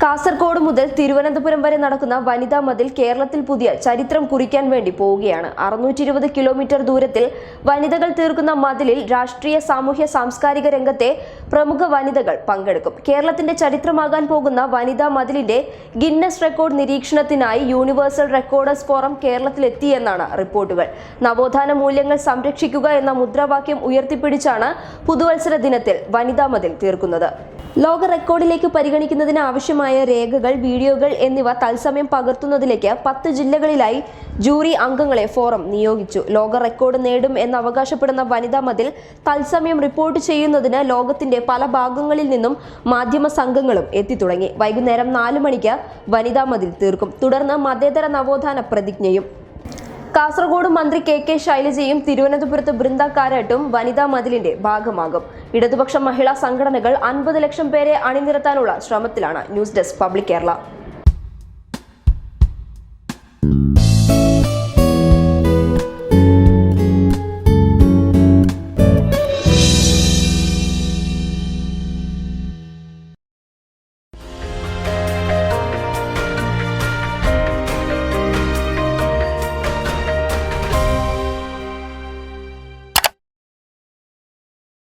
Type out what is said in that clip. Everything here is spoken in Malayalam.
കാസർഗോഡ് മുതൽ തിരുവനന്തപുരം വരെ നടക്കുന്ന വനിതാ മതിൽ കേരളത്തിൽ പുതിയ ചരിത്രം കുറിക്കാൻ വേണ്ടി പോവുകയാണ്. 620 കിലോമീറ്റർ ദൂരത്തിൽ വനിതകൾ തീർക്കുന്ന മതിലിൽ രാഷ്ട്രീയ, സാമൂഹ്യ, സാംസ്കാരിക രംഗത്തെ പ്രമുഖ വനിതകൾ പങ്കെടുക്കും. കേരളത്തിന്റെ ചരിത്രമാകാൻ പോകുന്ന വനിതാ മതിലിന്റെ ഗിന്നസ് റെക്കോർഡ് നിരീക്ഷണത്തിനായി യൂണിവേഴ്സൽ റെക്കോർഡേഴ്സ് ഫോറം കേരളത്തിലെത്തിയെന്നാണ് റിപ്പോർട്ടുകൾ. നവോത്ഥാന മൂല്യങ്ങൾ സംരക്ഷിക്കുക എന്ന മുദ്രാവാക്യം ഉയർത്തിപ്പിടിച്ചാണ് പുതുവത്സര ദിനത്തിൽ വനിതാ മതിൽ തീർക്കുന്നത്. ലോക റെക്കോർഡിലേക്ക് പരിഗണിക്കുന്നതിന് ആവശ്യമായ രേഖകൾ, വീഡിയോകൾ എന്നിവ തത്സമയം പകർത്തുന്നതിലേക്ക് 10 ജില്ലകളിലായി ജൂറി അംഗങ്ങളെ ഫോറം നിയോഗിച്ചു. ലോക റെക്കോർഡ് നേടും എന്ന് അവകാശപ്പെടുന്ന വനിതാ മതിൽ തത്സമയം റിപ്പോർട്ട് ചെയ്യുന്നതിന് ലോകത്തിന്റെ പല ഭാഗങ്ങളിൽ നിന്നും മാധ്യമ സംഘങ്ങളും എത്തിത്തുടങ്ങി. വൈകുന്നേരം 4 മണിക്ക് വനിതാ മതിൽ തീർക്കും. തുടർന്ന് മതേതര നവോത്ഥാന പ്രതിജ്ഞയും. കാസർഗോഡ് മന്ത്രി കെ ശൈലജയും തിരുവനന്തപുരത്ത് ബൃന്ദ കാരാട്ടും വനിതാ മതിലിന്റെ ഭാഗമാകും. ഇടതുപക്ഷ മഹിളാ സംഘടനകൾ 50 ലക്ഷം പേരെ അണിനിരത്താനുള്ള ശ്രമത്തിലാണ്. News desk public Kerala.